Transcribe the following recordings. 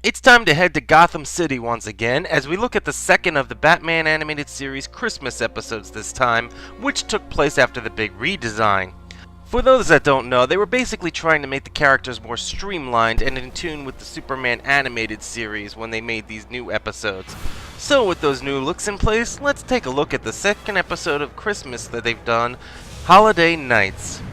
It's time to head to Gotham City once again as we look at the second of the Batman animated series Christmas episodes this time, which took place after the big redesign. For those that don't know, they were basically trying to make the characters more streamlined and in tune with the Superman animated series when they made these new episodes. So with those new looks in place, let's take a look at the second episode of Christmas that they've done, Holiday Nights.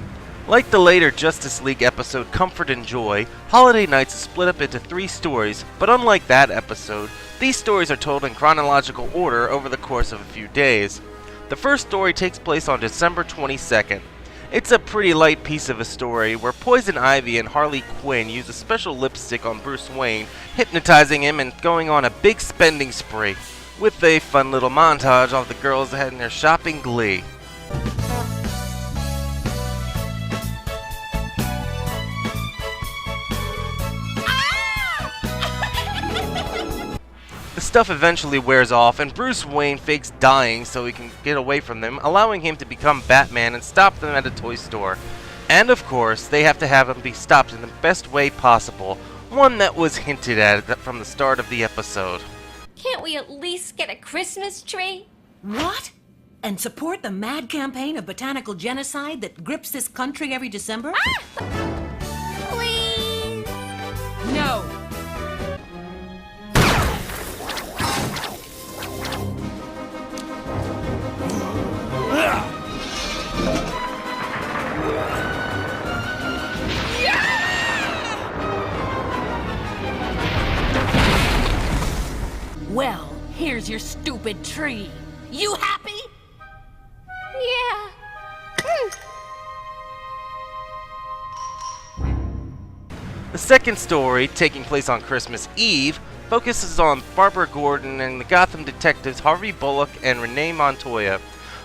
Like the later Justice League episode Comfort and Joy, Holiday Nights is split up into 3 stories, but unlike that episode, these stories are told in chronological order over the course of a few days. The first story takes place on December 22nd. It's a pretty light piece of a story where Poison Ivy and Harley Quinn use a special lipstick on Bruce Wayne, hypnotizing him and going on a big spending spree, with a fun little montage of the girls having their shopping glee. The stuff eventually wears off, and Bruce Wayne fakes dying so he can get away from them, allowing him to become Batman and stop them at a toy store. And of course, they have to have him be stopped in the best way possible, one that was hinted at from the start of the episode. Can't we at least get a Christmas tree? What? And support the mad campaign of botanical genocide that grips this country every December? Please? No! Well, here's your stupid tree. You happy? Yeah. The second story, taking place on Christmas Eve, focuses on Barbara Gordon and the Gotham detectives Harvey Bullock and Renee Montoya.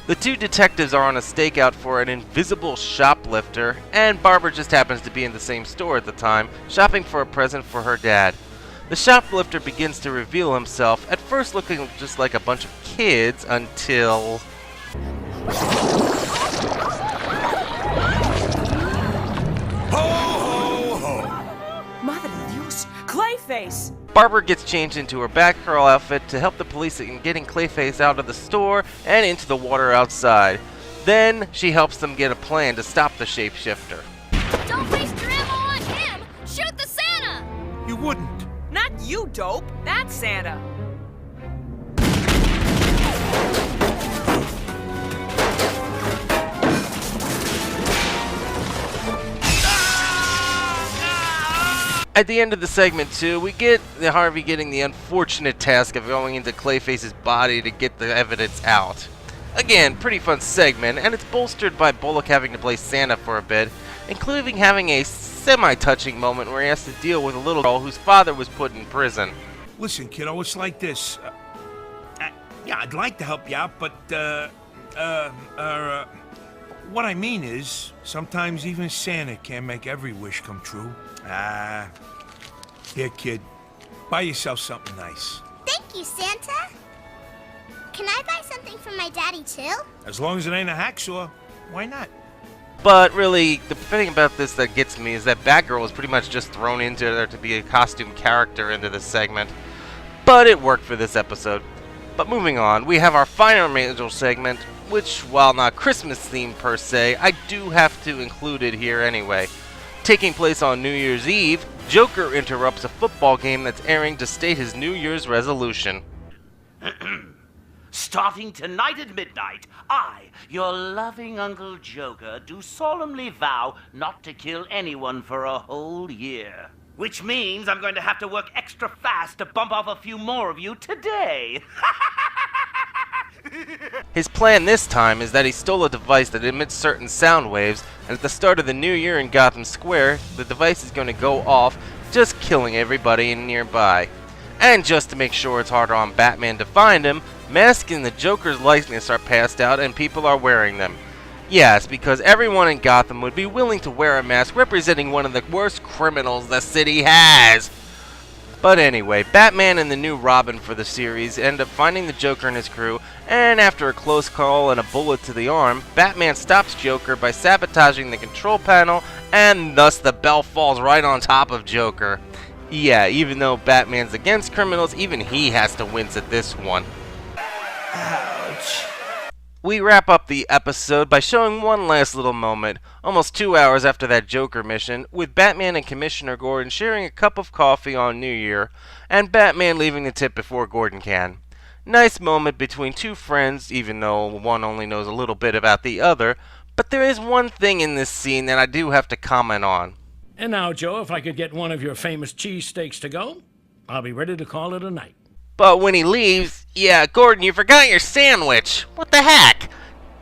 The 2 detectives are on a stakeout for an invisible shoplifter, and Barbara just happens to be in the same store at the time, shopping for a present for her dad. The shoplifter begins to reveal himself, at first looking just like a bunch of kids, until... Ho, ho, ho! Madre de Dios! Clayface! Barbara gets changed into her Batgirl outfit to help the police in getting Clayface out of the store and into the water outside. Then, she helps them get a plan to stop the shapeshifter. Don't waste your ammo on him! Shoot the Santa! You wouldn't. Not you, dope! That's Santa! At the end of the segment 2, we get Harvey getting the unfortunate task of going into Clayface's body to get the evidence out. Again, pretty fun segment, and it's bolstered by Bullock having to play Santa for a bit, including having a semi-touching moment where he has to deal with a little girl whose father was put in prison. Listen, kiddo, it's like this. Yeah, I'd like to help you out, but, what I mean is, sometimes even Santa can't make every wish come true. Here, kid. Buy yourself something nice. Thank you, Santa. Can I buy something for my daddy, too? As long as it ain't a hacksaw, why not? But really, the thing about this that gets me is that Batgirl was pretty much just thrown into there to be a costume character into this segment. But it worked for this episode. But moving on, we have our final major segment, which, while not Christmas themed per se, I do have to include it here anyway. Taking place on New Year's Eve, Joker interrupts a football game that's airing to state his New Year's resolution. Starting tonight at midnight, I, your loving Uncle Joker, do solemnly vow not to kill anyone for a whole year. Which means I'm going to have to work extra fast to bump off a few more of you today. His plan this time is that he stole a device that emits certain sound waves, and at the start of the new year in Gotham Square, the device is going to go off, just killing everybody nearby. And just to make sure it's harder on Batman to find him, masks in the Joker's likeness are passed out and people are wearing them. Yes, because everyone in Gotham would be willing to wear a mask representing one of the worst criminals the city has. But anyway, Batman and the new Robin for the series end up finding the Joker and his crew, and after a close call and a bullet to the arm, Batman stops Joker by sabotaging the control panel, and thus the bell falls right on top of Joker. Yeah, even though Batman's against criminals, even he has to wince at this one. Ouch. We wrap up the episode by showing one last little moment, almost 2 hours after that Joker mission, with Batman and Commissioner Gordon sharing a cup of coffee on New Year, and Batman leaving the tip before Gordon can. Nice moment between two friends, even though one only knows a little bit about the other, but there is one thing in this scene that I do have to comment on. And now, Joe, if I could get one of your famous cheesesteaks to go, I'll be ready to call it a night. But when he leaves, yeah, Gordon, you forgot your sandwich. What the heck?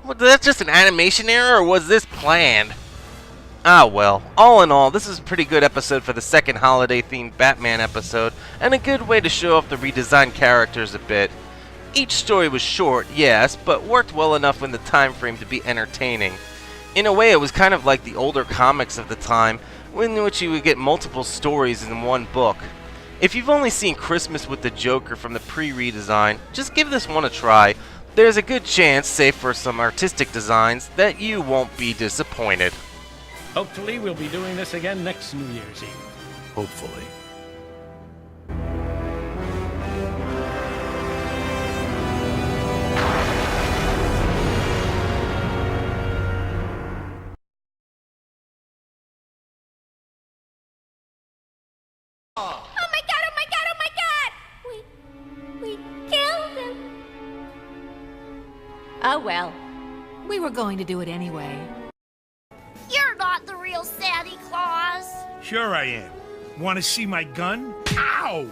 Was that just an animation error, or was this planned? Ah well, all in all, this is a pretty good episode for the second holiday-themed Batman episode, and a good way to show off the redesigned characters a bit. Each story was short, yes, but worked well enough in the time frame to be entertaining. In a way, it was kind of like the older comics of the time, in which you would get multiple stories in one book. If you've only seen Christmas with the Joker from the pre-redesign, just give this one a try. There's a good chance, save for some artistic designs, that you won't be disappointed. Hopefully, we'll be doing this again next New Year's Eve. Hopefully. Oh my god, oh my god, oh my god! We killed him. Oh well. We were going to do it anyway. You're not the real Santa Claus. Sure I am. Want to see my gun? Ow!